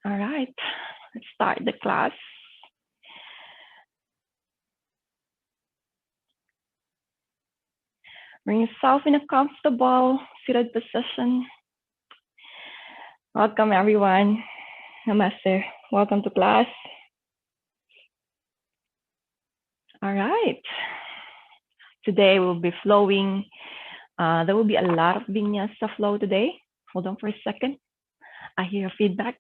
All right, let's start the class. Bring yourself in a comfortable seated position. Welcome everyone. Namaste. Welcome to class. All right. Today we'll be flowing. There will be a lot of Vinyasa flow today. Hold on for a second. I hear feedback.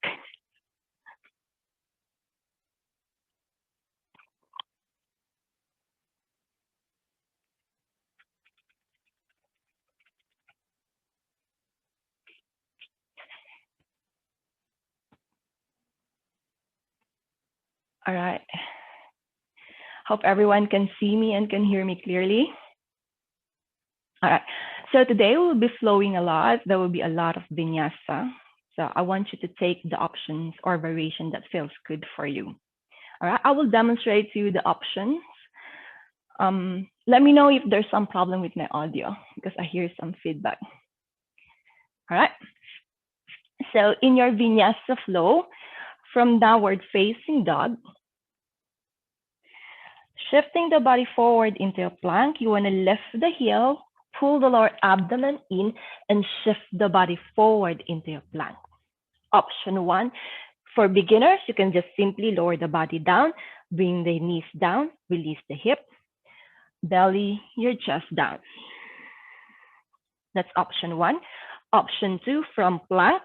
All right. Hope everyone can see me and can hear me clearly. All right. So today we'll be flowing a lot. There will be a lot of vinyasa. So I want you to take the options or variation that feels good for you. All right. I will demonstrate to you the options. Let me know if there's some problem with my audio because I hear some feedback. All right. So in your vinyasa flow, from downward facing dog, shifting the body forward into a plank, you want to lift the heel, pull the lower abdomen in, and shift the body forward into a plank. Option 1, for beginners, you can just simply lower the body down, bring the knees down, release the hip, belly, your chest down. That's option 1. Option 2, from plank,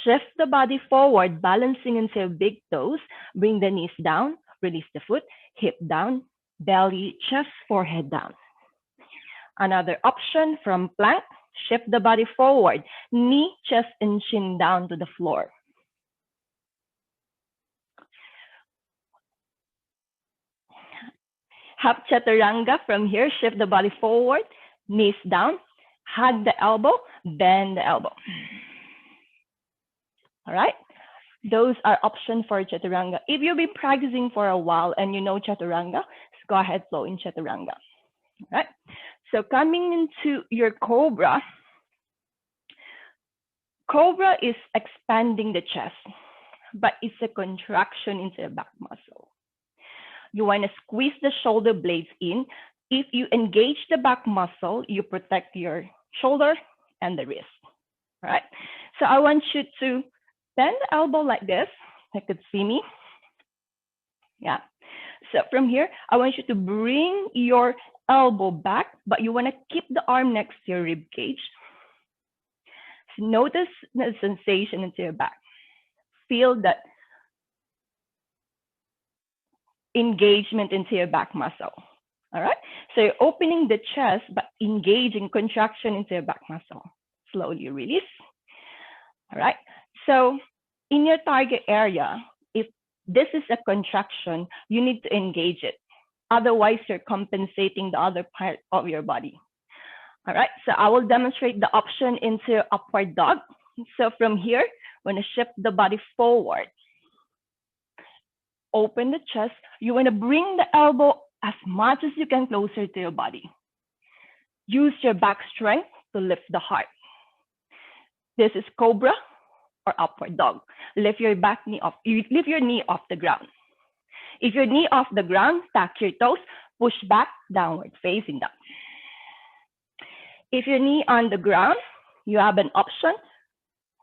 shift the body forward, balancing into big toes, bring the knees down, release the foot, hip down, belly, chest, forehead down. Another option, from plank, shift the body forward, knee, chest, and chin down to the floor. Half chaturanga, from here, shift the body forward, knees down, hug the elbow, bend the elbow. All right, those are options for chaturanga. If you've been practicing for a while and you know chaturanga, go ahead, flow in chaturanga. All right, so coming into your cobra, cobra is expanding the chest, but it's a contraction into the back muscle. You want to squeeze the shoulder blades in. If you engage the back muscle, you protect your shoulder and the wrist. All right, so I want you to bend the elbow like this. You could see me. Yeah. So from here, I want you to bring your elbow back, but you want to keep the arm next to your rib cage. So notice the sensation into your back. Feel that engagement into your back muscle. All right. So you're opening the chest, but engaging contraction into your back muscle. Slowly release. All right. So in your target area, if this is a contraction, you need to engage it. Otherwise, you're compensating the other part of your body. All right. So I will demonstrate the option into upward dog. So from here, when you shift the body forward, open the chest. You want to bring the elbow as much as you can closer to your body. Use your back strength to lift the heart. This is cobra or upward dog. Lift your back knee off. Lift your knee off the ground. If your knee off the ground, stack your toes, push back, downward facing dog. If your knee on the ground, you have an option,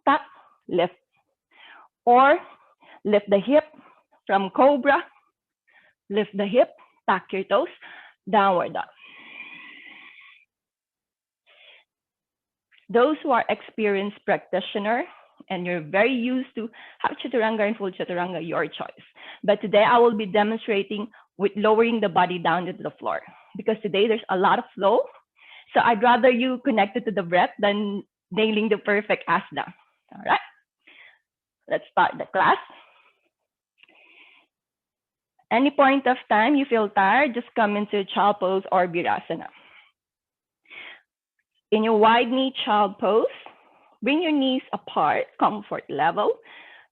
tap, lift, or lift the hip from cobra, lift the hip, stack your toes, downward dog. Those who are experienced practitioner and you're very used to half chaturanga and full chaturanga, your choice. But today I will be demonstrating with lowering the body down into the floor because today there's a lot of flow. So I'd rather you connected to the breath than nailing the perfect asana. All right, let's start the class. Any point of time you feel tired, just come into child pose or virasana. In your wide knee child pose, bring your knees apart, comfort level,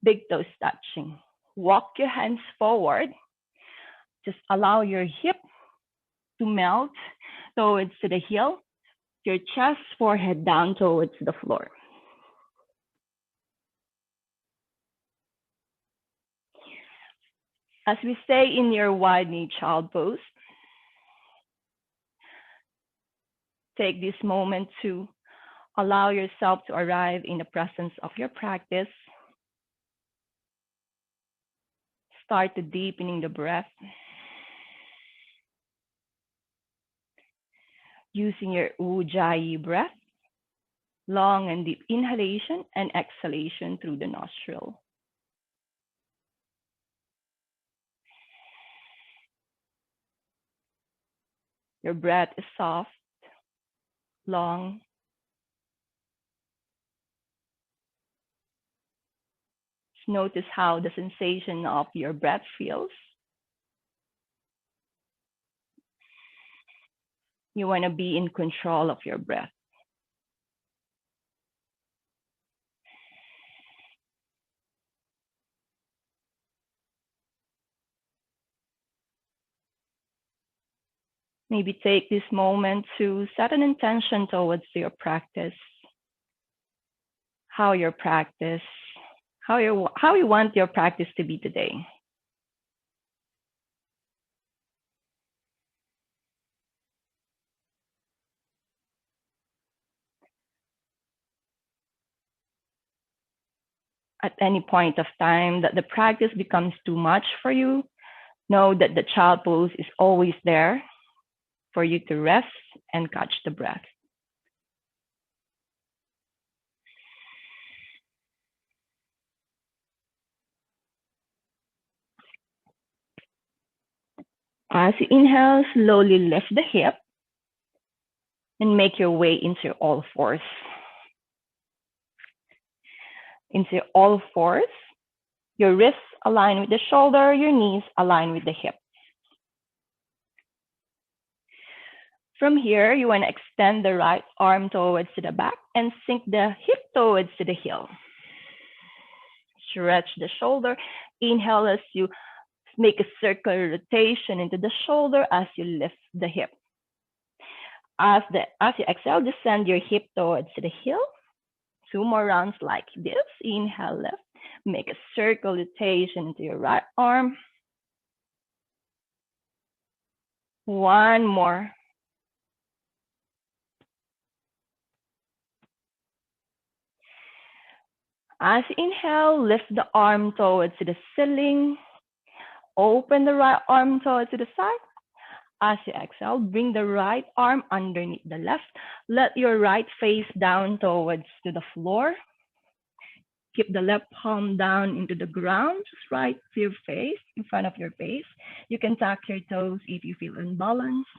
big toes touching. Walk your hands forward. Just allow your hip to melt towards the heel, your chest, forehead down towards the floor. As we stay in your wide knee child pose, take this moment to allow yourself to arrive in the presence of your practice. Start to deepening the breath. Using your Ujjayi breath, long and deep inhalation and exhalation through the nostril. Your breath is soft, long. Notice how the sensation of your breath feels. You want to be in control of your breath. Maybe take this moment to set an intention towards your practice, how you want your practice to be today. At any point of time that the practice becomes too much for you, know that the child pose is always there for you to rest and catch the breath. As you inhale, slowly lift the hip and make your way into all fours. Into all fours, your wrists align with the shoulder, your knees align with the hip. From here, you want to extend the right arm towards the back and sink the hip towards the heel. Stretch the shoulder. Inhale as you make a circular rotation into the shoulder as you lift the hip. As you exhale, descend your hip towards the heel. 2 more rounds like this. Inhale, lift. Make a circle rotation into your right arm. 1 more. As you inhale, lift the arm towards the ceiling. Open the right arm towards the side. As you exhale, bring the right arm underneath the left. Let your right face down towards to the floor. Keep the left palm down into the ground, just right to your face, in front of your face. You can tuck your toes if you feel unbalanced.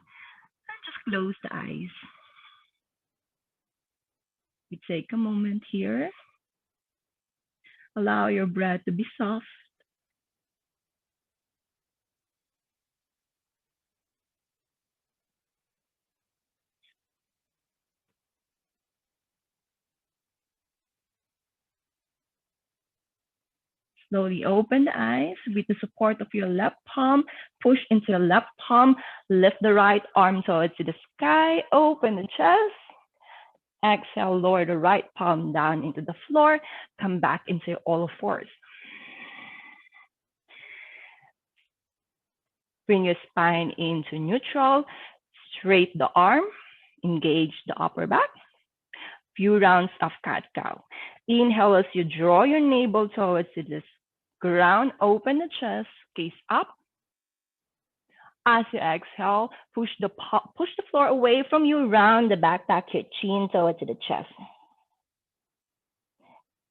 And just close the eyes. You take a moment here. Allow your breath to be soft. Slowly open the eyes with the support of your left palm. Push into the left palm. Lift the right arm towards the sky. Open the chest. Exhale, lower the right palm down into the floor. Come back into all fours. Bring your spine into neutral. Straight the arm. Engage the upper back. Few rounds of cat-cow. Inhale as you draw your navel towards the ground. Open the chest, gaze up. As you exhale, push the floor away from you. Round the back your chin towards the chest.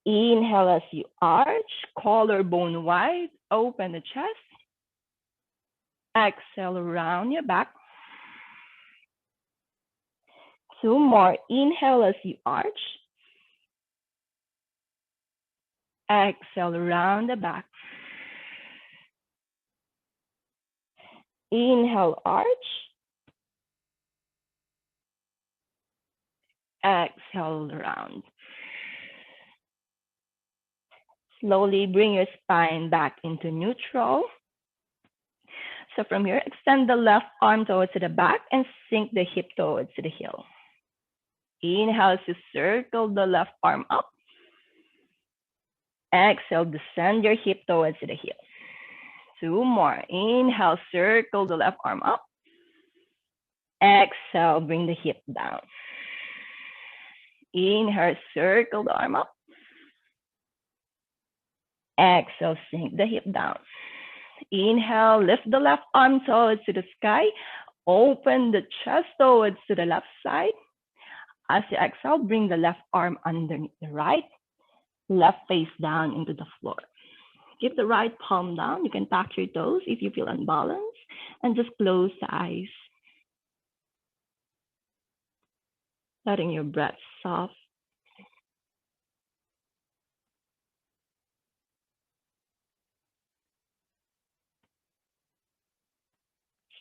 Inhale as you arch, collarbone wide. Open the chest. Exhale, round your back. 2 more. Inhale as you arch. Exhale, round the back. Inhale, arch. Exhale, round. Slowly bring your spine back into neutral. So from here, extend the left arm towards the back and sink the hip towards the heel. Inhale as you circle the left arm up. Exhale, descend your hip towards the heel. 2 more. Inhale, circle the left arm up. Exhale, bring the hip down. Inhale, circle the arm up. Exhale, sink the hip down. Inhale, lift the left arm towards to the sky. Open the chest towards to the left side. As you exhale, bring the left arm underneath the right. Left face down into the floor. Keep the right palm down. You can tuck your toes if you feel unbalanced. And just close the eyes. Letting your breath soft.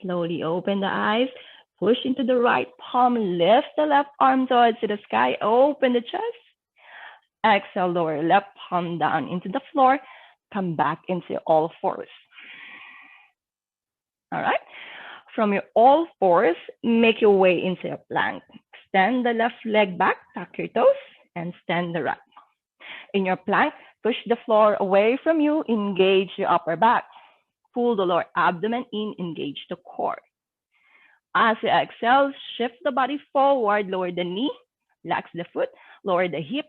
Slowly open the eyes. Push into the right palm. Lift the left arm towards the sky. Open the chest. Exhale, lower left palm down into the floor. Come back into all fours. All right. From your all fours, make your way into a plank. Extend the left leg back, tuck your toes, and stand the right. In your plank, push the floor away from you, engage your upper back. Pull the lower abdomen in, engage the core. As you exhale, shift the body forward, lower the knee, relax the foot, lower the hip,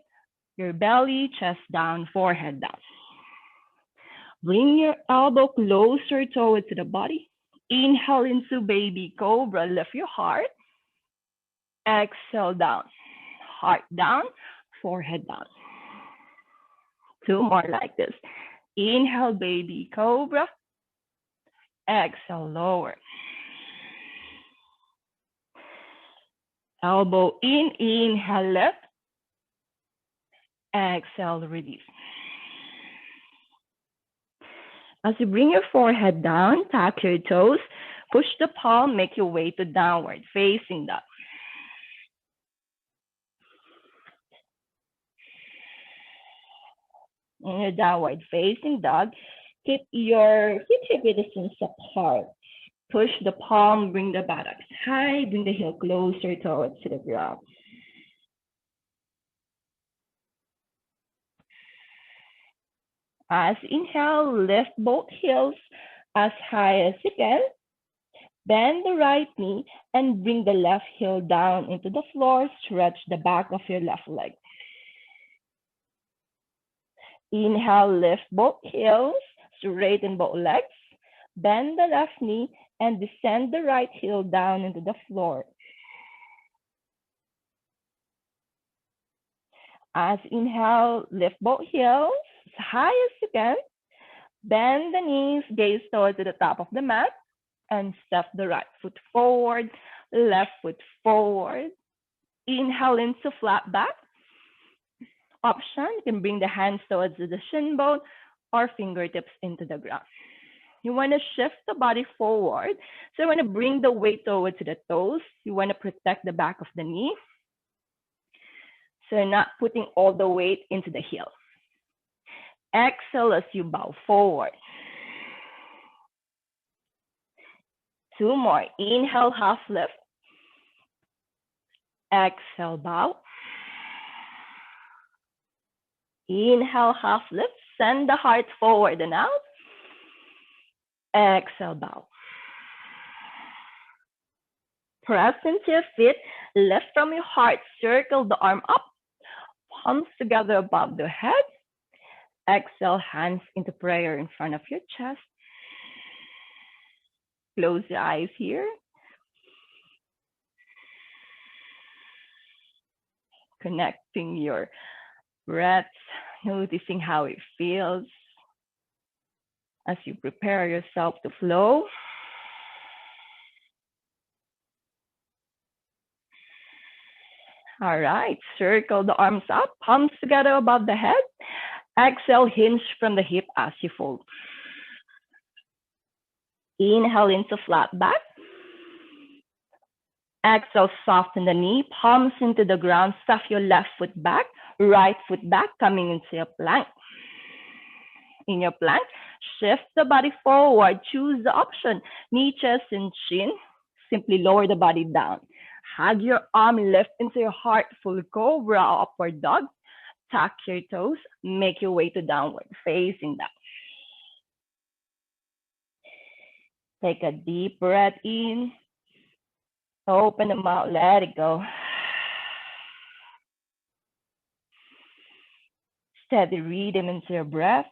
your belly, chest down, forehead down. Bring your elbow closer towards the body. Inhale into baby cobra, lift your heart. Exhale down, heart down, forehead down. 2 more like this. Inhale, baby cobra. Exhale, lower. Elbow in, inhale, lift. Exhale, release. As you bring your forehead down, tuck your toes, push the palm, make your way to downward facing dog. In your downward facing dog, keep your hip distance apart. Push the palm, bring the buttocks high, bring the heel closer towards the ground. As inhale, lift both heels as high as you can. Bend the right knee and bring the left heel down into the floor. Stretch the back of your left leg. Inhale, lift both heels, straighten both legs. Bend the left knee and descend the right heel down into the floor. As inhale, lift both heels as high as you can. Bend the knees, gaze towards the top of the mat, and step the right foot forward, left foot forward. Inhale into flat back. Option, you can bring the hands towards the shin bone or fingertips into the ground. You want to shift the body forward. So you want to bring the weight towards the toes. You want to protect the back of the knee. So you're not putting all the weight into the heel. Exhale as you bow forward. 2 more. Inhale, half lift. Exhale, bow. Inhale, half lift. Send the heart forward and out. Exhale, bow. Press into your feet. Lift from your heart. Circle the arm up. Palms together above the head. Exhale, hands into prayer in front of your chest. Close your eyes here. Connecting your breath, noticing how it feels as you prepare yourself to flow. All right, circle the arms up, palms together above the head. Exhale, hinge from the hip as you fold. Inhale into flat back. Exhale, soften the knee, palms into the ground, stuff your left foot back, right foot back, coming into a plank. In your plank, shift the body forward, choose the option, knee, chest, and chin. Simply lower the body down. Hug your arm, lift into your heart, full cobra, upward dog. Tuck your toes, make your way to downward, facing down. Take a deep breath in. Open the mouth, let it go. Steady rhythm into your breath.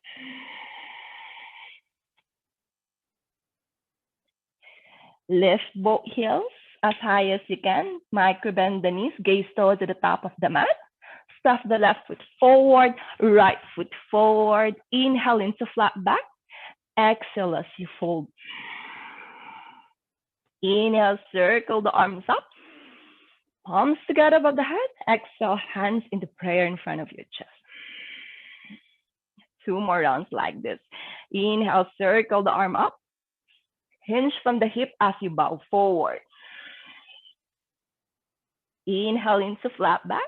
Lift both heels as high as you can. Micro bend the knees, gaze towards the top of the mat. Stuff the left foot forward, right foot forward. Inhale into flat back. Exhale as you fold. Inhale, circle the arms up. Palms together above the head. Exhale, hands into prayer in front of your chest. 2 more rounds like this. Inhale, circle the arm up. Hinge from the hip as you bow forward. Inhale into flat back.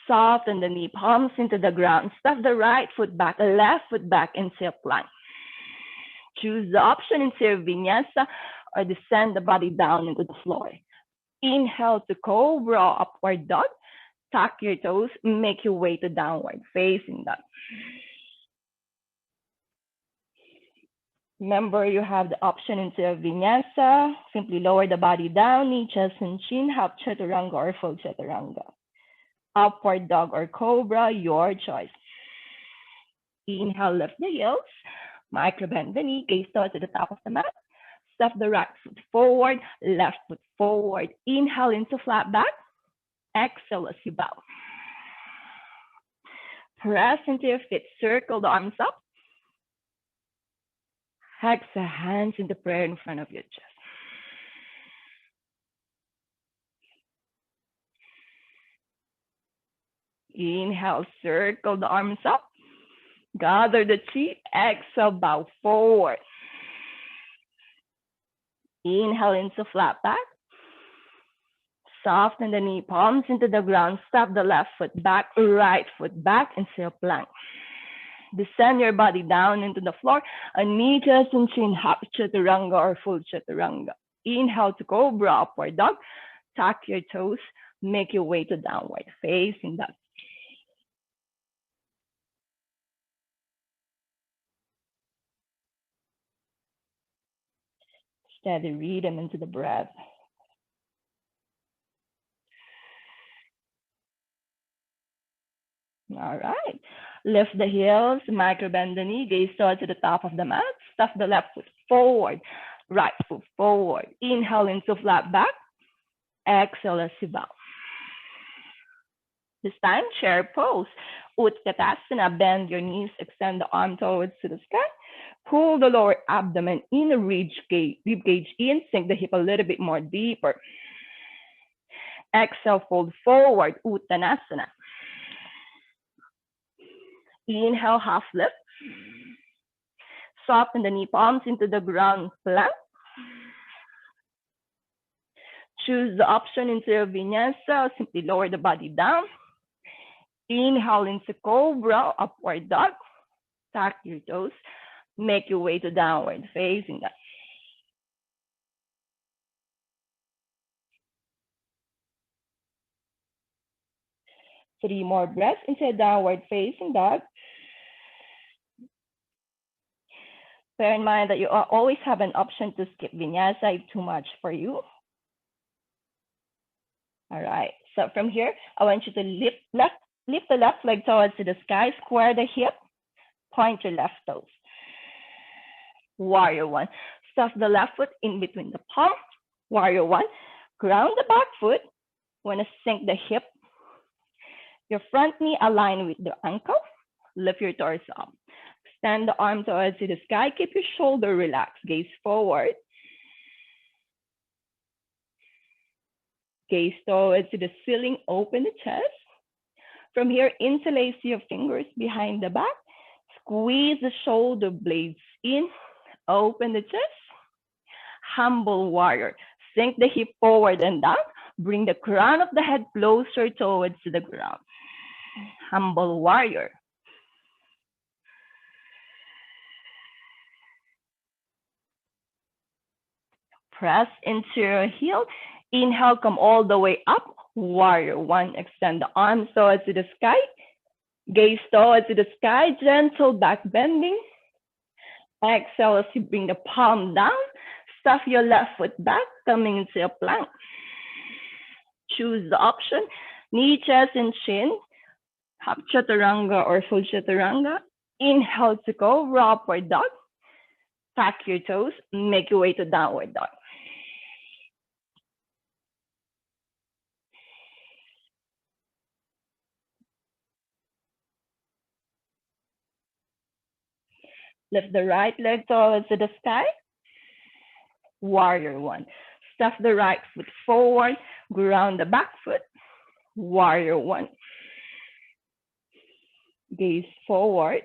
Soften the knee, palms into the ground. Stuff the right foot back, left foot back into a plank. Choose the option into your vinyasa or descend the body down into the floor. Inhale to cobra, upward dog. Tuck your toes, make your way to downward facing dog. Remember, you have the option into a vinyasa. Simply lower the body down, knee, chest, and chin. Half chaturanga or full chaturanga. Upward dog or cobra, your choice. Inhale, lift the heels. Micro bend the knee, gaze towards the top of the mat. Step the right foot forward, left foot forward. Inhale into flat back. Exhale as you bow. Press into your feet, circle the arms up. Exhale, hands into prayer in front of your chest. Inhale, circle the arms up. Gather the chi. Exhale, bow forward. Inhale into flat back. Soften the knee, palms into the ground. Step the left foot back, right foot back into a plank. Descend your body down into the floor. A knee, chest, and chin, half chaturanga or full chaturanga. Inhale to cobra, upward dog. Tuck your toes. Make your way to downward facing dog. Steady rhythm into the breath. All right. Lift the heels, micro bend the knee, gaze towards the top of the mat. Stuff the left foot forward, right foot forward. Inhale into flat back. Exhale as you bow. This time, chair pose. Utkatasana, bend your knees, extend the arm towards to the sky. Pull the lower abdomen in, rib cage in, sink the hip a little bit more deeper. Exhale, fold forward, Uttanasana. Inhale, half lift. Soften the knee, palms into the ground, plank. Choose the option into your vinyasa. Simply lower the body down. Inhale into cobra, upward dog. Tuck your toes. Make your way to downward facing dog. Three more breaths into downward facing dog. Bear in mind that you always have an option to skip vinyasa if too much for you. All right, so from here, I want you to lift the left leg towards the sky, square the hip, point your left toes. Warrior one. Stuff the left foot in between the palm. Warrior one. Ground the back foot. Want to sink the hip. Your front knee align with the ankle. Lift your torso up. Extend the arm towards the sky. Keep your shoulder relaxed. Gaze forward. Gaze towards the ceiling. Open the chest. From here, interlace your fingers behind the back. Squeeze the shoulder blades in. Open the chest. Humble warrior. Sink the hip forward and down. Bring the crown of the head closer towards the ground. Humble warrior. Press into your heel. Inhale, come all the way up. Warrior one. Extend the arms towards the sky. Gaze towards the sky. Gentle back bending. Exhale as you bring the palm down. Stuff your left foot back, coming into a plank. Choose the option, knee, chest, and chin. Half chaturanga or full chaturanga. Inhale to cobra, upward dog. Tuck your toes, make your way to downward dog. Lift the right leg towards the sky. Warrior one. Stuff the right foot forward, ground the back foot. Warrior one. Gaze forward.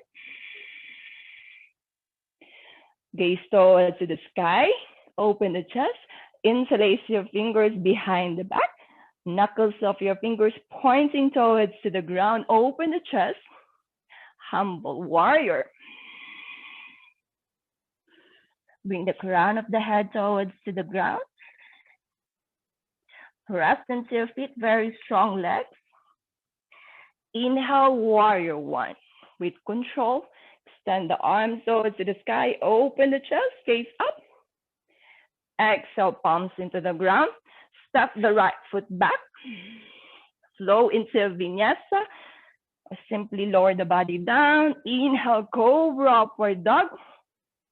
Gaze towards the sky. Open the chest. Interlace your fingers behind the back. Knuckles of your fingers pointing towards to the ground. Open the chest. Humble warrior. Bring the crown of the head towards to the ground. Press into your feet, very strong legs. Inhale, warrior one. With control, extend the arms towards to the sky. Open the chest, gaze up. Exhale, palms into the ground. Step the right foot back. Flow into Vinyasa. Or simply lower the body down. Inhale, cobra, upward dog.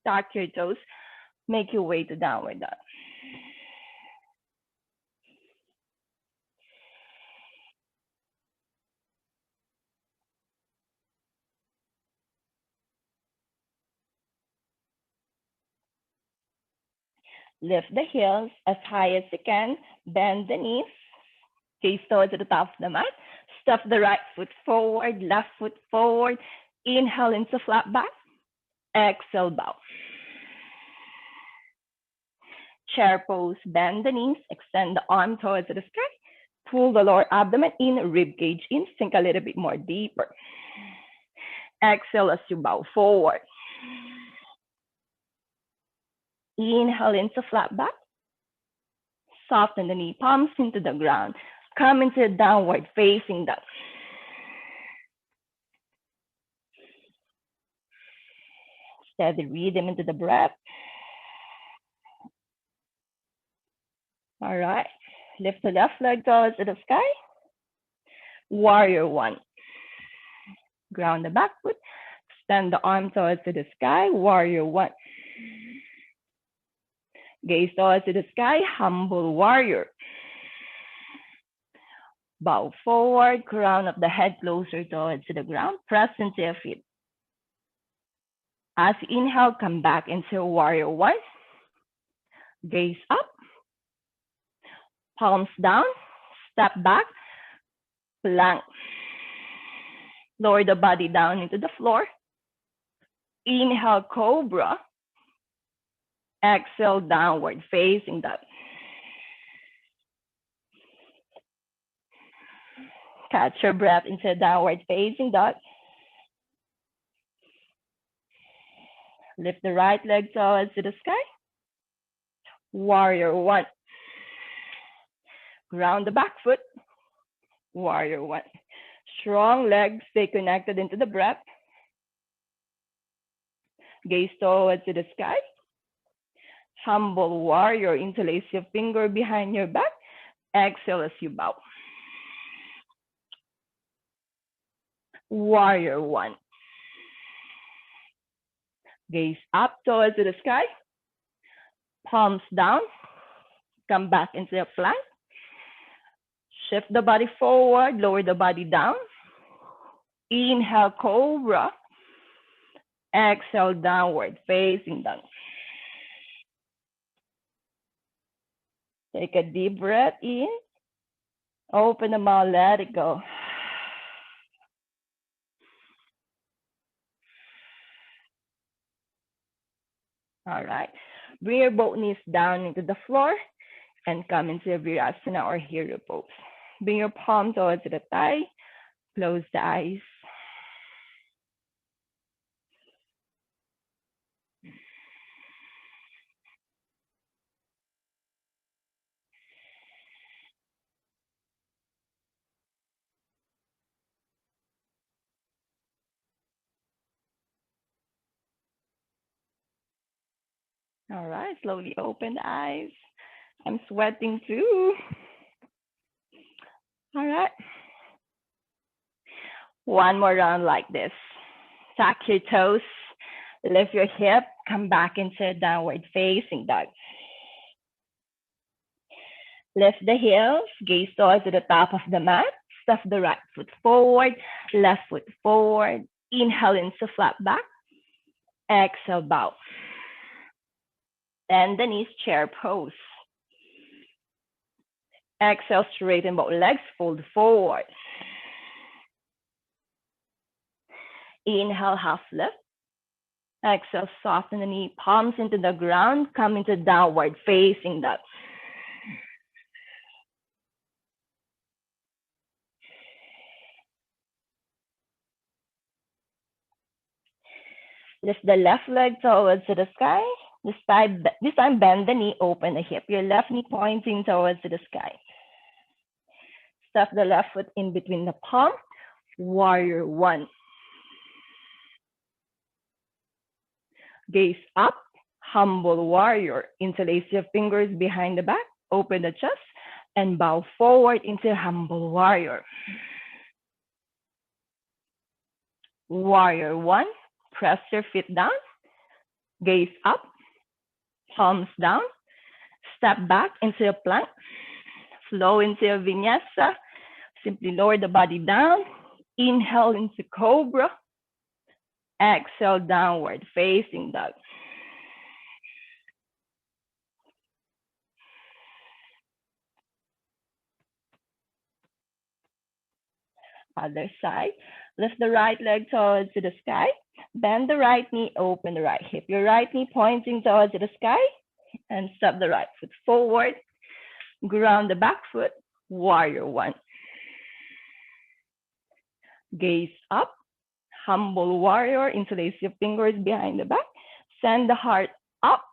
Tuck your toes. Make your way to downward dog. Lift the heels as high as you can. Bend the knees. Gaze towards the top of the mat. Step the right foot forward, left foot forward. Inhale into flat back. Exhale, bow. Chair pose, bend the knees, extend the arm towards the sky. Pull the lower abdomen in, rib cage in, sink a little bit more deeper. Exhale as you bow forward. Inhale into flat back. Soften the knee palms into the ground. Come into downward facing dog. Steady rhythm into the breath. All right. Lift the left leg towards the sky. Warrior one. Ground the back foot. Extend the arm towards the sky. Warrior one. Gaze towards the sky. Humble warrior. Bow forward. Crown of the head closer towards the ground. Press into your feet. As you inhale, come back into warrior one. Gaze up. Palms down. Step back. Plank. Lower the body down into the floor. Inhale, cobra. Exhale, downward facing dog. Catch your breath into downward facing dog. Lift the right leg towards the sky. Warrior one. Ground the back foot. Warrior one. Strong legs, stay connected into the breath. Gaze towards the sky. Humble warrior, interlace your finger behind your back. Exhale as you bow. Warrior one. Gaze up towards the sky. Palms down. Come back into a plank. Shift the body forward, lower the body down. Inhale, cobra. Exhale, downward facing dog. Take a deep breath in. Open the mouth, let it go. All right. Bring your both knees down into the floor and come into Virasana or hero pose. Bring your palm towards the thigh. Close the eyes. All right, slowly open the eyes. I'm sweating too. All right, one more round like this. Tuck your toes, lift your hip, come back into downward facing dog. Lift the heels, gaze towards the top of the mat. Step the right foot forward, left foot forward. Inhale into flat back. Exhale, bow. Bend the knees, chair pose. Exhale, straighten both legs, fold forward. Inhale, half lift. Exhale, soften the knee, palms into the ground, come into downward facing dog. Lift the left leg towards the sky. This time bend the knee, open the hip. Your left knee pointing towards the sky. Step the left foot in between the palm. Warrior one. Gaze up, humble warrior. Interlace your fingers behind the back. Open the chest and bow forward into humble warrior. Warrior one. Press your feet down. Gaze up, palms down. Step back into a plank. Flow into a vinyasa. Simply lower the body down. Inhale into cobra. Exhale, downward facing dog. Other side. Lift the right leg towards the sky. Bend the right knee, open the right hip. Your right knee pointing towards the sky. And step the right foot forward. Ground the back foot. Warrior one. Gaze up. Humble warrior. Interlace your fingers behind the back. Send the heart up.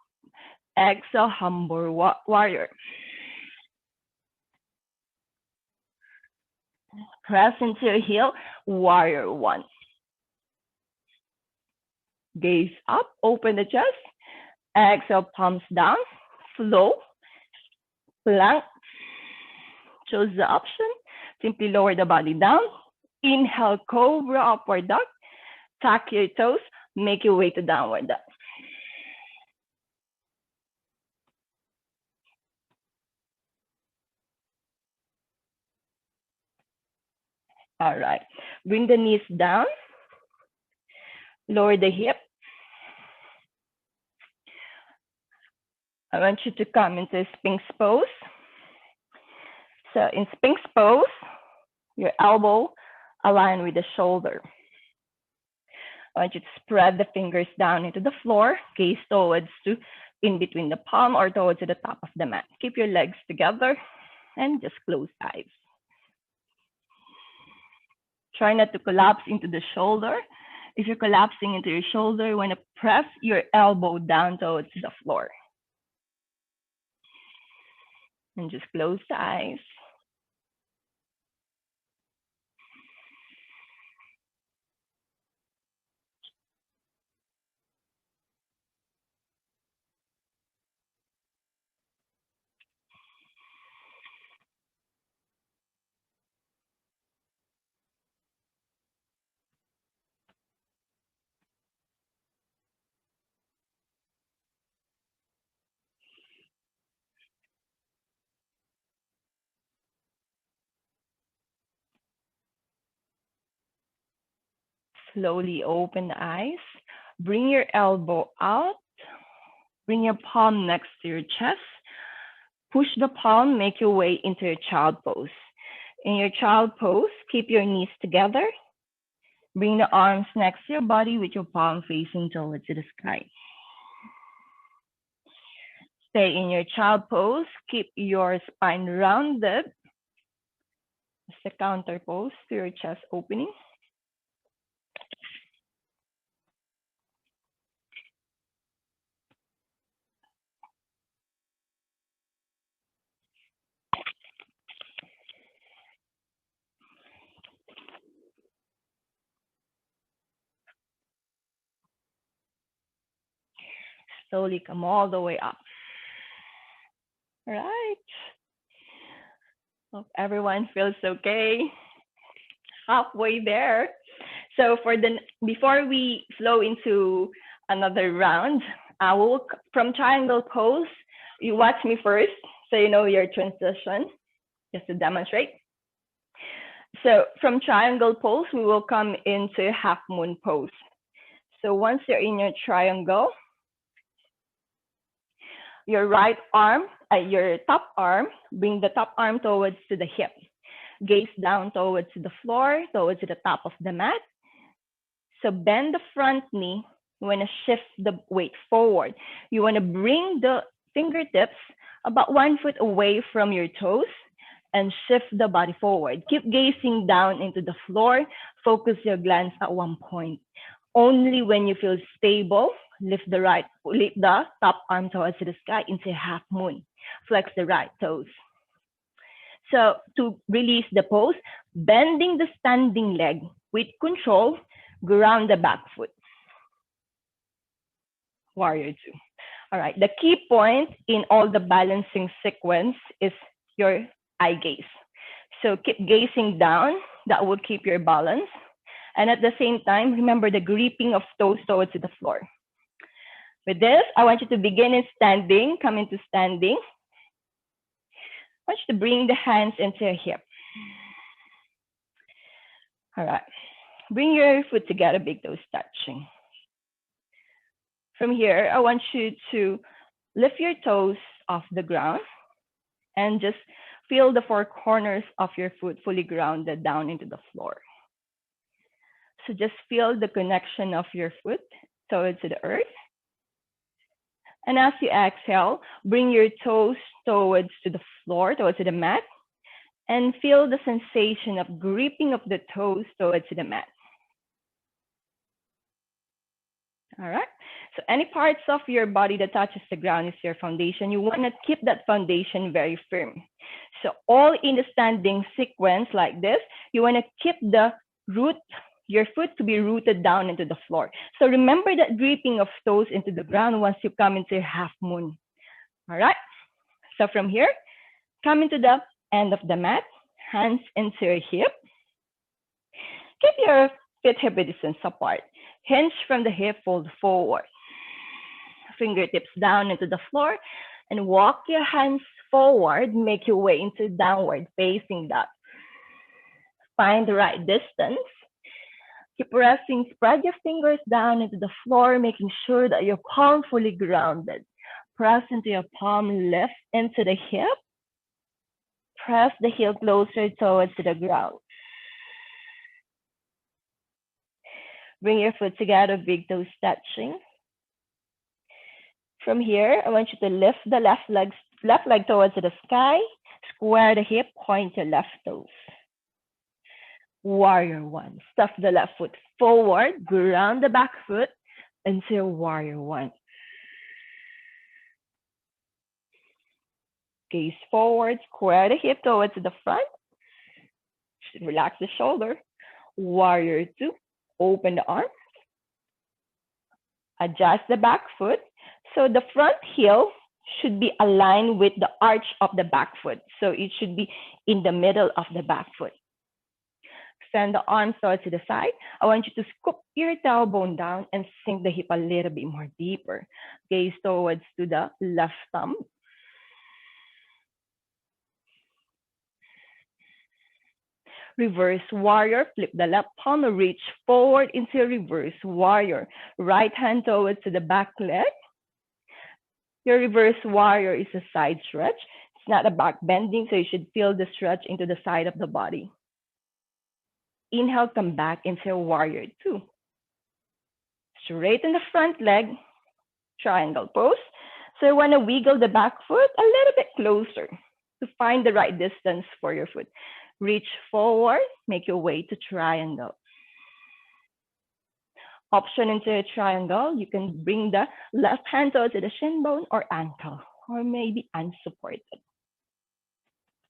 Exhale, humble warrior. Press into your heel. Warrior one. Gaze up. Open the chest. Exhale, palms down. Flow. Plank. Choose the option. Simply lower the body down. Inhale, cobra, upward dog. Tuck your toes. Make your way to downward dog. All right. Bring the knees down. Lower the hip. I want you to come into Sphinx pose. So in Sphinx pose, your elbow align with the shoulder. I want you to spread the fingers down into the floor, gaze towards to in between the palm or towards the top of the mat. Keep your legs together and just close eyes. Try not to collapse into the shoulder. If you're collapsing into your shoulder, you want to press your elbow down towards the floor. And just close the eyes. Slowly open the eyes. Bring your elbow out. Bring your palm next to your chest. Push the palm, make your way into your child pose. In your child pose, keep your knees together. Bring the arms next to your body with your palm facing towards the sky. Stay in your child pose. Keep your spine rounded. It's a counter pose to your chest opening. Slowly come all the way up. All right. Hope everyone feels okay. Halfway there. So before we flow into another round, from triangle pose, you watch me first so you know your transition, just to demonstrate. So from triangle pose, we will come into half moon pose. So once you're in your triangle, your right arm, your top arm, bring the top arm towards to the hip. Gaze down towards the floor, towards the top of the mat. So bend the front knee. You want to shift the weight forward. You want to bring the fingertips about 1 foot away from your toes and shift the body forward. Keep gazing down into the floor. Focus your glance at one point. Only when you feel stable, lift the top arm towards the sky into half moon. Flex the right toes. So to release the pose, bending the standing leg with control, ground the back foot. Warrior two. All right, the key point in all the balancing sequence is your eye gaze. So keep gazing down, that will keep your balance. And at the same time, remember the gripping of toes towards the floor. With this, I want you to begin in standing, come into standing. I want you to bring the hands into your hip. All right, bring your foot together, big toes touching. From here, I want you to lift your toes off the ground and just feel the four corners of your foot fully grounded down into the floor. So just feel the connection of your foot towards the earth. And as you exhale, bring your toes towards to the floor, towards the mat, and feel the sensation of gripping of the toes towards the mat. All right. So any parts of your body that touches the ground is your foundation. You want to keep that foundation very firm. So all in the standing sequence like this, you want to keep the root, your foot to be rooted down into the floor. So remember that gripping of toes into the ground once you come into your half moon. All right. So from here, come into the end of the mat, hands into your hip. Keep your feet hip distance apart. Hinge from the hip, fold forward. Fingertips down into the floor and walk your hands forward. Make your way into downward facing dog. Find the right distance. Keep resting. Spread your fingers down into the floor, making sure that your palm fully grounded. Press into your palm, lift into the hip. Press the heel closer towards the ground. Bring your foot together, big toes touching. From here, I want you to lift the left leg towards the sky. Square the hip, point your left toes. Warrior one. Stuff the left foot forward, ground the back foot into warrior one. Gaze forward, square the hip towards the front. Relax the shoulder. Warrior two. Open the arm. Adjust the back foot. So the front heel should be aligned with the arch of the back foot. So it should be in the middle of the back foot. Extend the arms towards the side. I want you to scoop your tailbone down and sink the hip a little bit more deeper. Gaze towards to the left thumb. Reverse warrior, flip the left palm, reach forward into reverse warrior. Right hand towards the back leg. Your reverse warrior is a side stretch. It's not a back bending, so you should feel the stretch into the side of the body. Inhale, come back into warrior two. Straighten the front leg, triangle pose. So you want to wiggle the back foot a little bit closer to find the right distance for your foot. Reach forward, make your way to triangle. Option into a triangle, you can bring the left hand towards the shin bone or ankle, or maybe unsupported.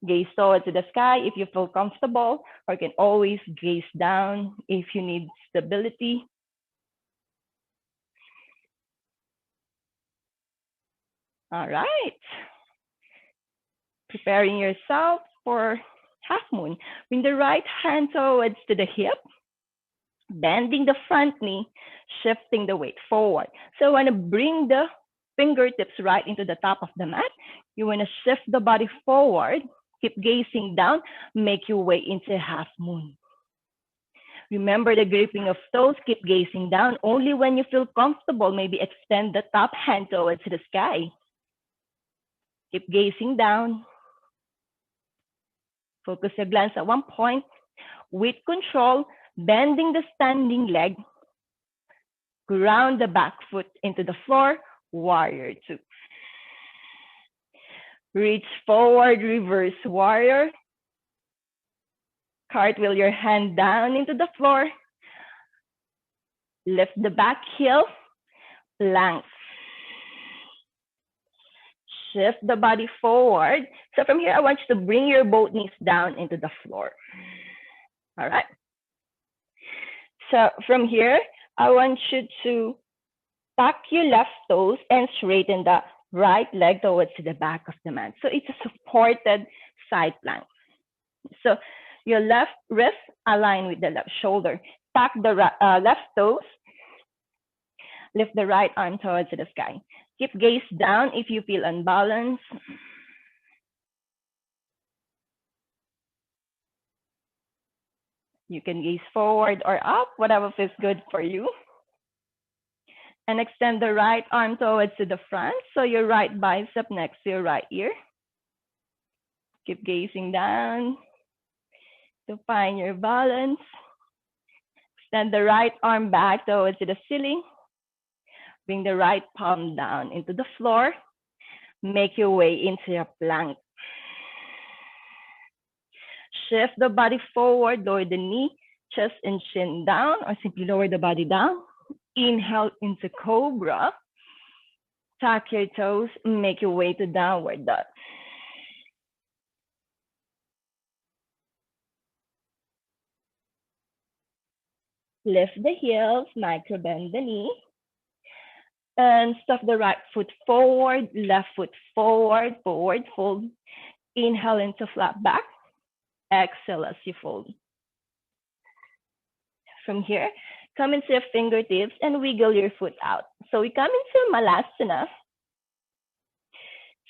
Gaze towards the sky if you feel comfortable, or you can always gaze down if you need stability. All right. Preparing yourself for half moon. Bring the right hand towards to the hip, bending the front knee, shifting the weight forward. So you want to bring the fingertips right into the top of the mat. You want to shift the body forward, keep gazing down, make your way into half moon. Remember the gripping of toes, keep gazing down. Only when you feel comfortable, maybe extend the top hand towards the sky. Keep gazing down. Focus your glance at one point. With control, bending the standing leg, ground the back foot into the floor, warrior two. Reach forward, reverse warrior. Cartwheel your hand down into the floor. Lift the back heel, plank. Shift the body forward. So from here, I want you to bring your both knees down into the floor. All right. So from here, I want you to tuck your left toes and straighten the right leg towards the back of the mat. So it's a supported side plank. So your left wrist align with the left shoulder. Tuck the left toes. Lift the right arm towards the sky. Keep gaze down if you feel unbalanced. You can gaze forward or up, whatever feels good for you. And extend the right arm towards the front. So your right bicep next to your right ear. Keep gazing down to find your balance. Extend the right arm back towards the ceiling. Bring the right palm down into the floor. Make your way into a plank. Shift the body forward, lower the knee, chest and chin down, or simply lower the body down. Inhale into cobra. Tuck your toes, make your way to downward dog. Lift the heels, micro bend the knee. And stuff the right foot forward, left foot forward, forward fold. Inhale into flat back. Exhale as you fold. From here, come into your fingertips and wiggle your foot out. So we come into Malasana.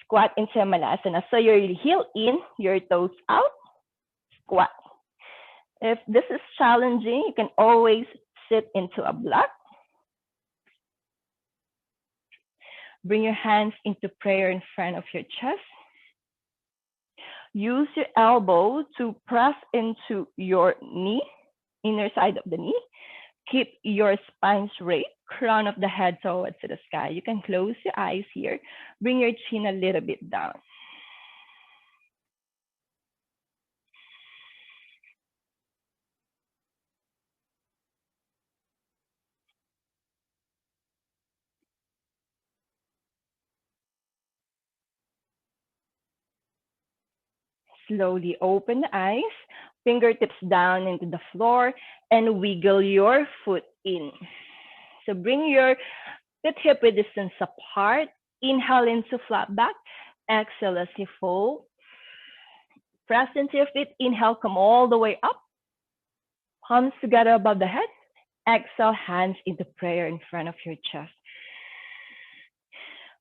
Squat into Malasana. So your heel in, your toes out, squat. If this is challenging, you can always sit into a block. Bring your hands into prayer in front of your chest. Use your elbow to press into your knee, inner side of the knee. Keep your spine straight, crown of the head towards the sky. You can close your eyes here. Bring your chin a little bit down. Slowly open the eyes, fingertips down into the floor, and wiggle your foot in. So bring your feet hip width distance apart. Inhale into flat back. Exhale as you fold. Press into your feet. Inhale, come all the way up. Palms together above the head. Exhale, hands into prayer in front of your chest.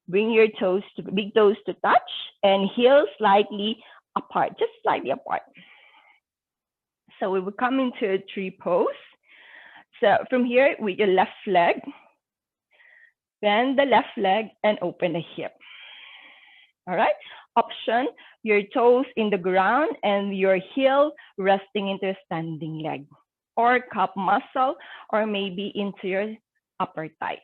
Bring your toes to big toes to touch and heels slightly apart, just slightly apart. So we will come into a tree pose. So from here, with your left leg, bend the left leg and open the hip. All right. Option, your toes in the ground and your heel resting into a standing leg, or calf muscle, or maybe into your upper thigh.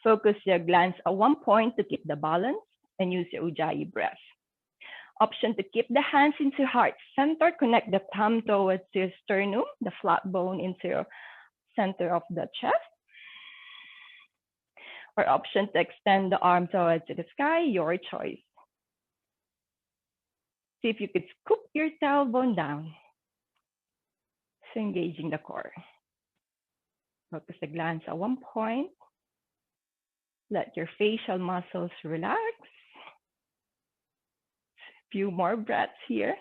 Focus your glance at one point to keep the balance and use your Ujjayi breath. Option to keep the hands into heart center, connect the thumb towards your sternum, the flat bone into your center of the chest. Or option to extend the arm towards the sky, your choice. See if you could scoop your tailbone down. So engaging the core. Focus the glance at one point. Let your facial muscles relax. Few more breaths here.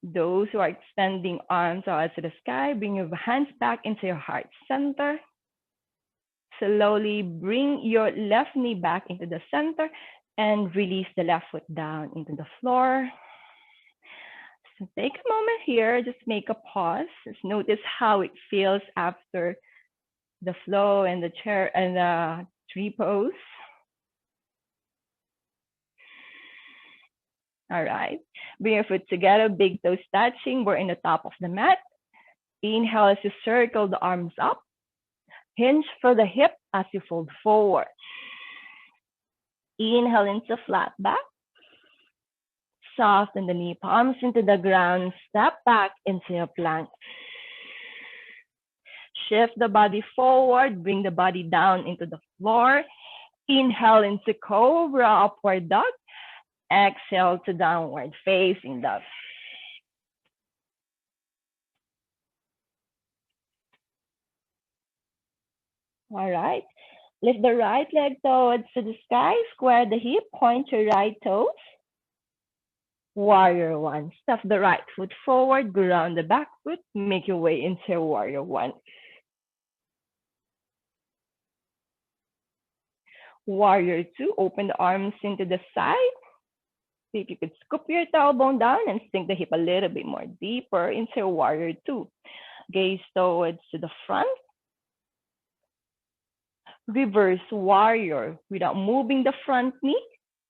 Those who are extending arms out to the sky, bring your hands back into your heart center. Slowly bring your left knee back into the center and release the left foot down into the floor. So take a moment here, just make a pause. Just notice how it feels after the flow and the chair and the tree pose. All right, bring your foot together, big toes touching. We're in the top of the mat. Inhale as you circle the arms up. Hinge for the hip as you fold forward. Inhale into flat back. Soften the knee palms into the ground. Step back into a plank. Shift the body forward. Bring the body down into the floor. Inhale into cobra, upward dog. Exhale to downward facing dog. All right. Lift the right leg towards the sky. Square the hip. Point your right toes. Warrior one. Step the right foot forward. Ground the back foot. Make your way into warrior one. Warrior two. Open the arms into the side. See if you could scoop your tailbone down and sink the hip a little bit more deeper into warrior two. Gaze towards to the front. Reverse warrior. Without moving the front knee,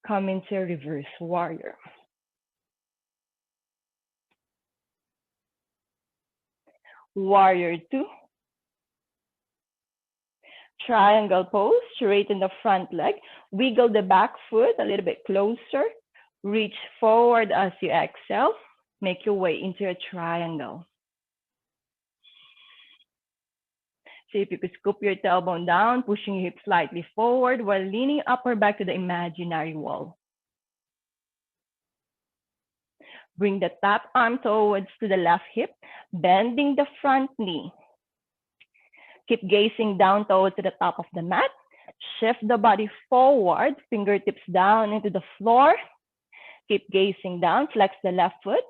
come into reverse warrior. Warrior two. Triangle pose. Straighten the front leg. Wiggle the back foot a little bit closer. Reach forward as you exhale. Make your way into a triangle. See if you could scoop your tailbone down, pushing your hips slightly forward while leaning upper back to the imaginary wall. Bring the top arm towards to the left hip, bending the front knee. Keep gazing down towards the top of the mat. Shift the body forward, fingertips down into the floor. Keep gazing down, flex the left foot.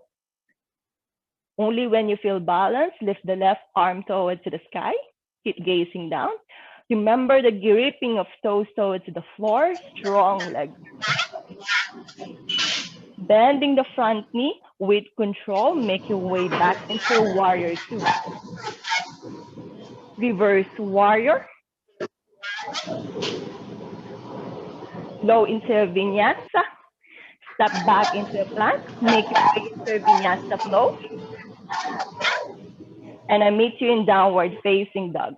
Only when you feel balanced, lift the left arm towards the sky. Keep gazing down. Remember the gripping of toes towards the floor, strong leg. Bending the front knee with control, make your way back into warrior two. Reverse warrior. Flow into vinyasa. Step back into a plank. Make your way into vinyasa flow. And I meet you in downward facing dog.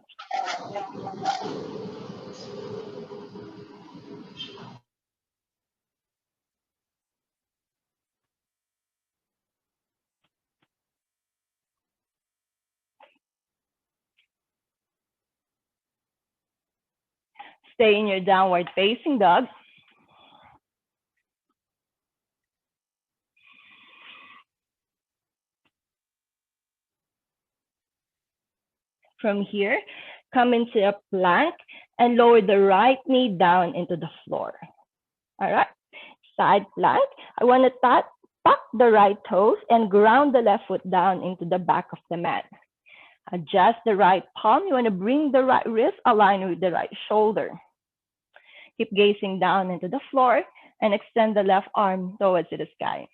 Stay in your downward facing dog. From here, come into a plank and lower the right knee down into the floor. All right, side plank. I want to tuck the right toes and ground the left foot down into the back of the mat. Adjust the right palm. You want to bring the right wrist aligned with the right shoulder. Keep gazing down into the floor and extend the left arm towards the sky.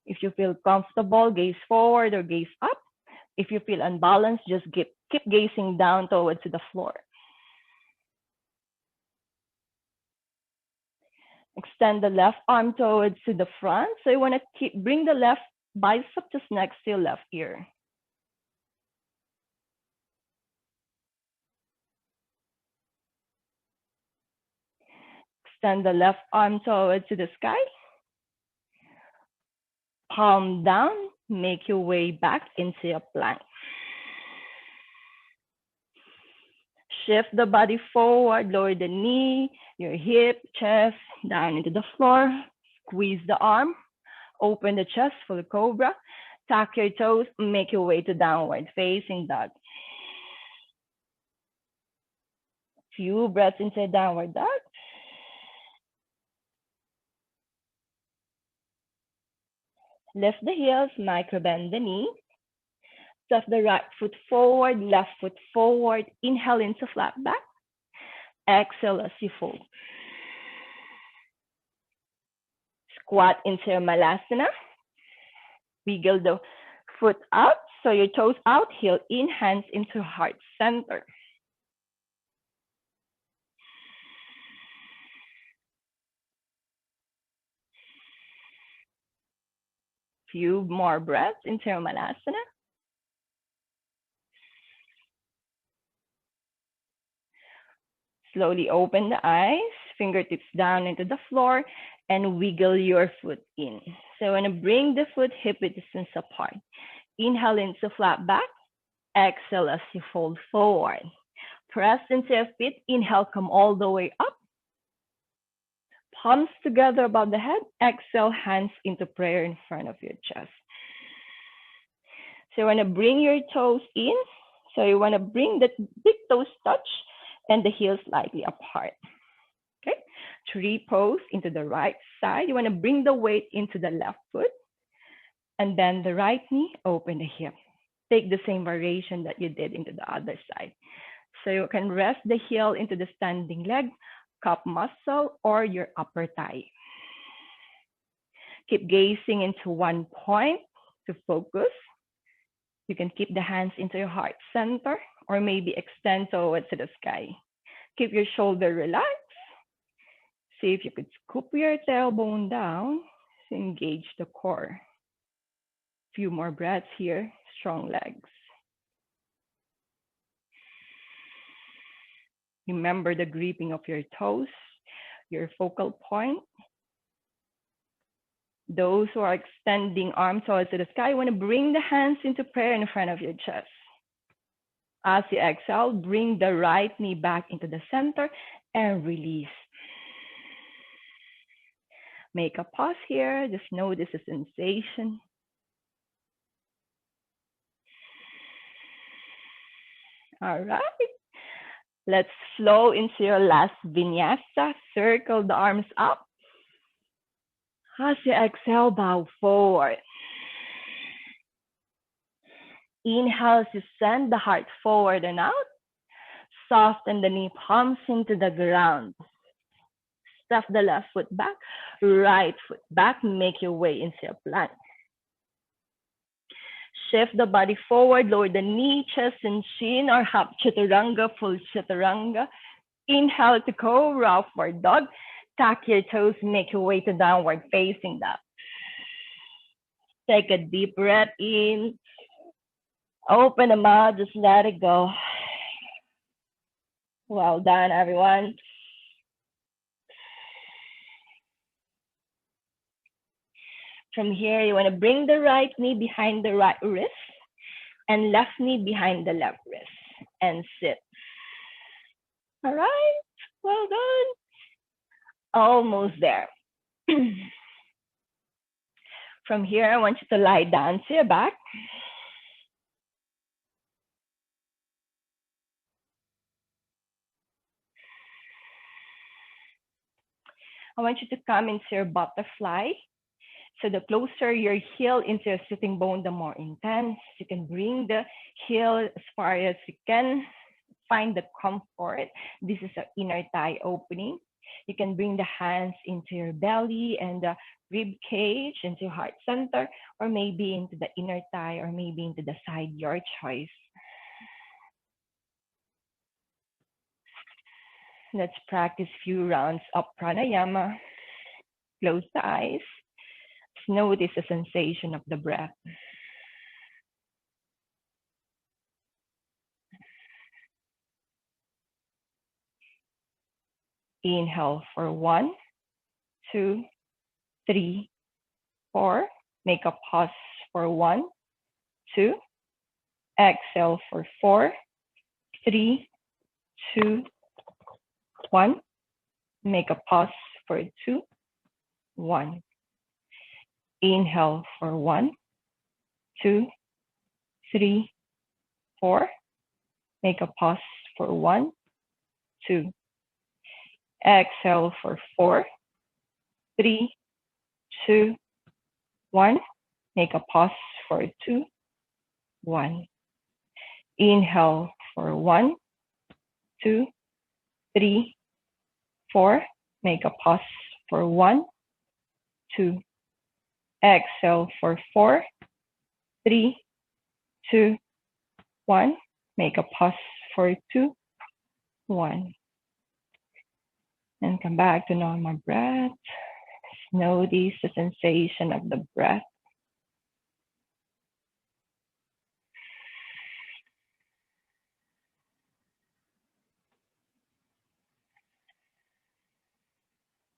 If you feel comfortable, gaze forward or gaze up. If you feel unbalanced, just keep gazing down towards the floor. Extend the left arm towards to the front. So you want to bring the left bicep just next to your left ear. Extend the left arm towards to the sky. Palm down, make your way back into a plank. Shift the body forward, lower the knee, your hip, chest, down into the floor. Squeeze the arm, open the chest for the cobra. Tuck your toes, make your way to downward facing dog. Few breaths into downward dog. Lift the heels, micro bend the knee. Step the right foot forward, left foot forward. Inhale into flat back. Exhale as you fold. Squat into Malasana. Wiggle the foot out, so your toes out, heel in, hands into heart center. Few more breaths into Malasana. Slowly open the eyes, fingertips down into the floor, and wiggle your foot in. So I'm gonna bring the foot hip width distance apart. Inhale into flat back. Exhale as you fold forward. Press into your feet. Inhale, come all the way up. Palms together above the head. Exhale, hands into prayer in front of your chest. So you want to bring your toes in. So you want to bring the big toes touch and the heels slightly apart. Okay. Tree pose into the right side. You want to bring the weight into the left foot. And bend the right knee, open the hip. Take the same variation that you did into the other side. So you can rest the heel into the standing leg, calf muscle, or your upper thigh. Keep gazing into one point to focus. You can keep the hands into your heart center or maybe extend towards the sky. Keep your shoulder relaxed. See if you could scoop your tailbone down to engage the core. Few more breaths here, strong legs. Remember the gripping of your toes, your focal point. Those who are extending arms towards the sky, you want to bring the hands into prayer in front of your chest. As you exhale, bring the right knee back into the center and release. Make a pause here. Just notice the sensation. All right. Let's flow into your last vinyasa. Circle the arms up. As you exhale, bow forward. Inhale as you send the heart forward and out. Soften the knee palms into the ground. Step the left foot back, right foot back. Make your way into a plank. Shift the body forward, lower the knee, chest, and chin, or half chaturanga, full chaturanga. Inhale to cobra, upward dog. Tuck your toes, make your way to downward facing dog. Take a deep breath in. Open the mouth, just let it go. Well done, everyone. From here, you want to bring the right knee behind the right wrist and left knee behind the left wrist and sit. All right, well done. Almost there. From here, I want you to lie down to your back. I want you to come into your butterfly. So the closer your heel into your sitting bone, the more intense. You can bring the heel as far as you can. Find the comfort. This is an inner thigh opening. You can bring the hands into your belly and the rib cage, into your heart center, or maybe into the inner thigh, or maybe into the side, your choice. Let's practice few rounds of pranayama. Close the eyes. Notice the sensation of the breath. Inhale for 1, 2, 3, 4. Make a pause for 1, 2. Exhale for 4, 3, 2, 1. Make a pause for 2, 1. Inhale for 1, 2, 3, 4. Make a pause for 1, 2. Exhale for 4, 3, 2, 1. Make a pause for 2, 1. Inhale for 1, 2, 3, 4. Make a pause for 1, 2. Exhale for 4, 3, 2, 1. Make a pause for 2, 1. And come back to normal breath. Notice the sensation of the breath.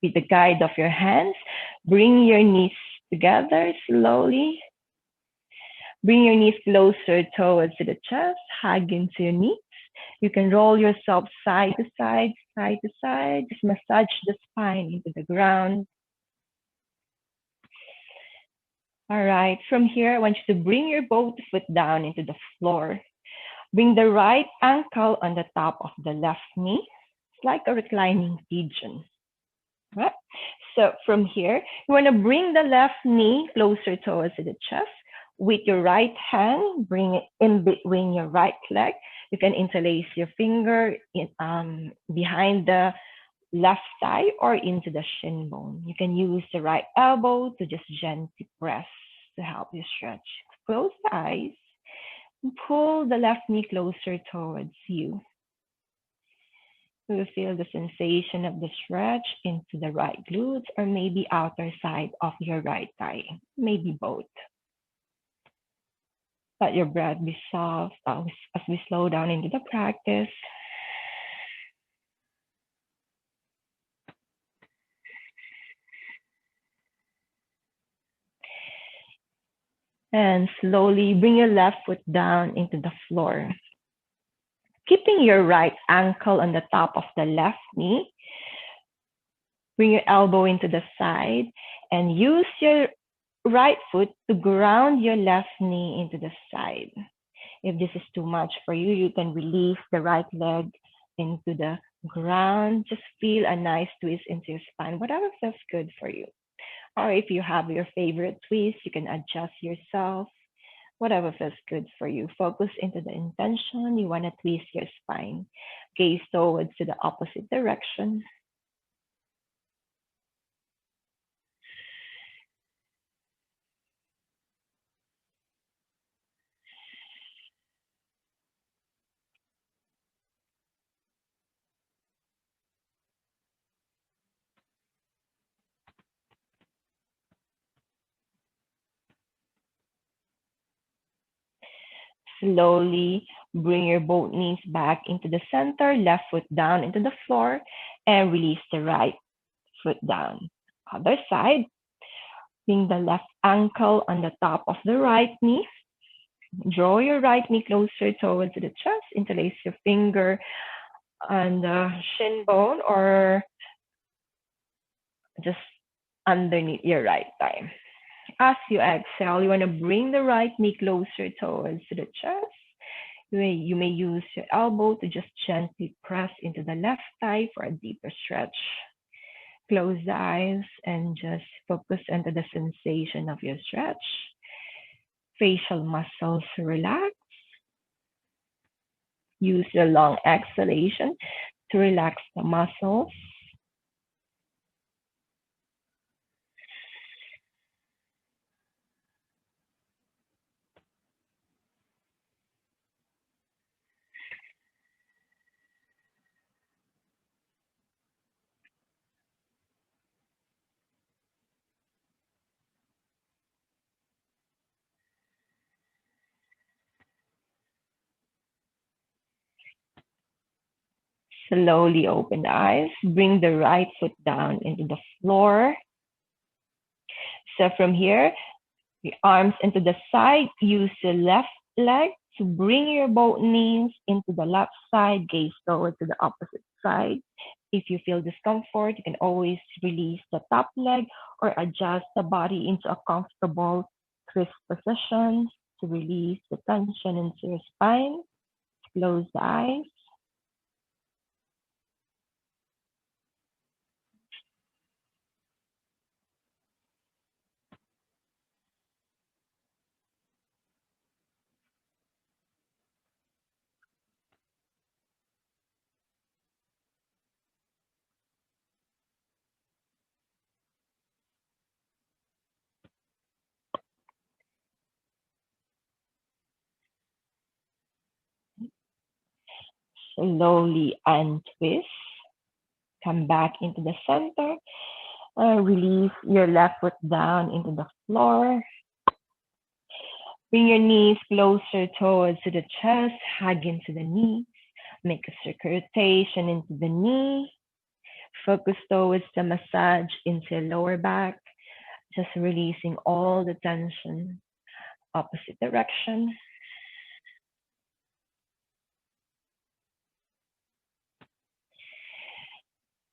With the guide of your hands, bring your knees together slowly. Bring your knees closer towards the chest, hug into your knees. You can roll yourself side to side, side to side. Just massage the spine into the ground. All right, from here, I want you to bring your both foot down into the floor. Bring the right ankle on the top of the left knee. It's like a reclining pigeon. Right? So from here, you want to bring the left knee closer towards the chest. With your right hand, bring it in between your right leg. You can interlace your finger behind the left thigh or into the shin bone. You can use the right elbow to just gently press to help you stretch. Close the eyes and pull the left knee closer towards you. You will feel the sensation of the stretch into the right glutes or maybe outer side of your right thigh, maybe both. Let your breath be soft as we slow down into the practice. And slowly bring your left foot down into the floor. Keeping your right ankle on the top of the left knee, bring your elbow into the side and use your right foot to ground your left knee into the side. If this is too much for you, you can release the right leg into the ground. Just feel a nice twist into your spine, whatever feels good for you. Or if you have your favorite twist, you can adjust yourself, whatever feels good for you. Focus into the intention. You want to twist your spine. Gaze towards to the opposite direction. Slowly bring your both knees back into the center, left foot down into the floor, and release the right foot down. Other side, bring the left ankle on the top of the right knee. Draw your right knee closer towards the chest. Interlace your finger on the shin bone or just underneath your right thigh. As you exhale, you want to bring the right knee closer towards the chest. You may use your elbow to just gently press into the left thigh for a deeper stretch. Close the eyes and just focus into the sensation of your stretch. Facial muscles relax. Use your long exhalation to relax the muscles. Slowly open the eyes. Bring the right foot down into the floor. So from here, the arms into the side. Use the left leg to bring your both knees into the left side. Gaze forward to the opposite side. If you feel discomfort, you can always release the top leg or adjust the body into a comfortable twist position to release the tension into your spine. Close the eyes. Slowly untwist. Come back into the center. Release your left foot down into the floor. Bring your knees closer towards the chest. Hug into the knees. Make a circulation into the knee. Focus towards the massage into your lower back. Just releasing all the tension. Opposite direction.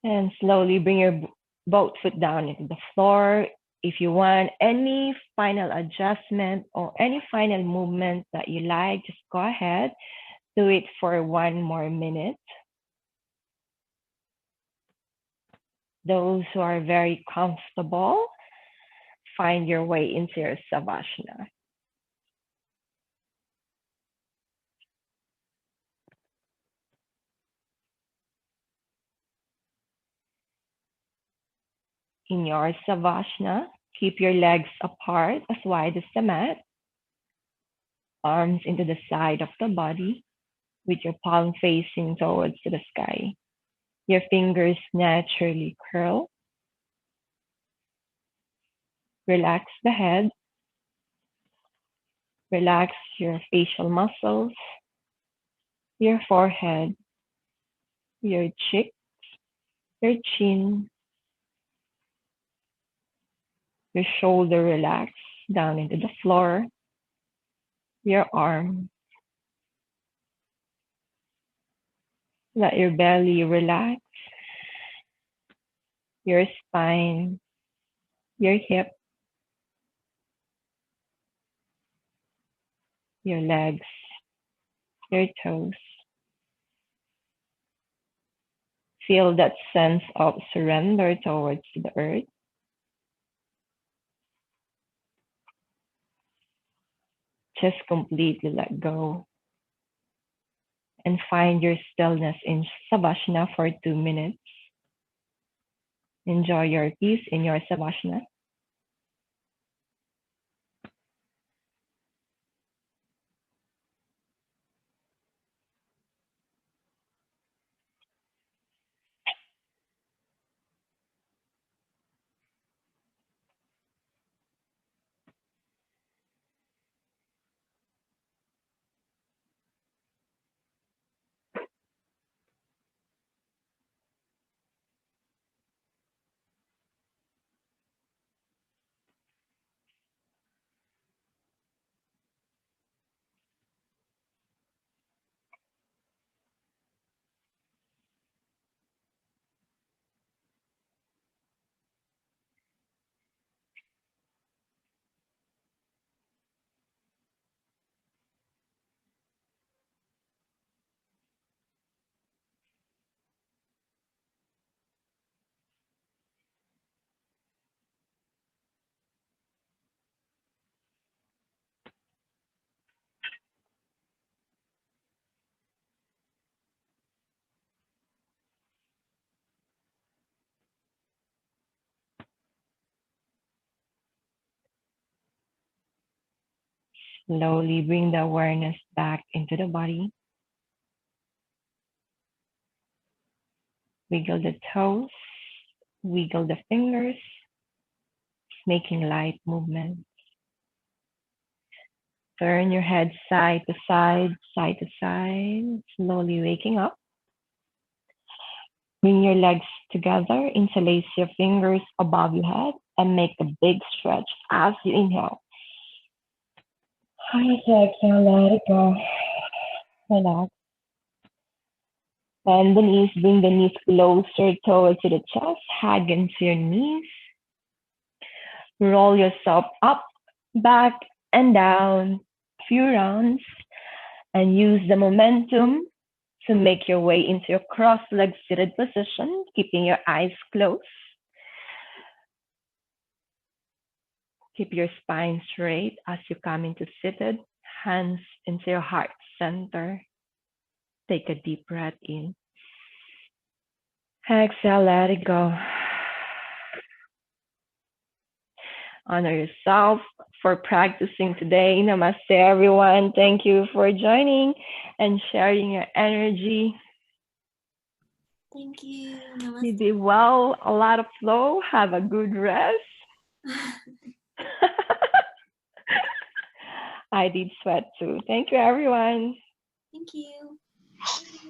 And slowly bring your both foot down into the floor. If you want any final adjustment or any final movement that you like, just go ahead. Do it for 1 more minute. Those who are very comfortable, find your way into your Savasana. In your Savasana, keep your legs apart as wide as the mat. Arms into the side of the body with your palm facing towards the sky. Your fingers naturally curl. Relax the head. Relax your facial muscles, your forehead, your cheek, your chin, your shoulder relax down into the floor, your arm. Let your belly relax, your spine, your hip, your legs, your toes. Feel that sense of surrender towards the earth. Just completely let go and find your stillness in Savasana for 2 minutes. Enjoy your peace in your Savasana. Slowly bring the awareness back into the body. Wiggle the toes, wiggle the fingers, making light movement. Turn your head side to side, slowly waking up. Bring your legs together, interlace your fingers above your head, and make a big stretch as you inhale. As you exhale, let it go. Relax. Bend the knees, bring the knees closer towards the chest, hug into your knees. Roll yourself up, back, and down a few rounds, and use the momentum to make your way into your cross-legged seated position, keeping your eyes closed. Keep your spine straight as you come into seated, hands into your heart center. Take a deep breath in. Exhale, let it go. Honor yourself for practicing today. Namaste, everyone. Thank you for joining and sharing your energy. Thank you. Namaste. You did well. A lot of flow. Have a good rest. I did sweat too. Thank you, everyone. Thank you.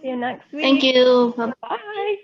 See you next Thank week. you. Bye.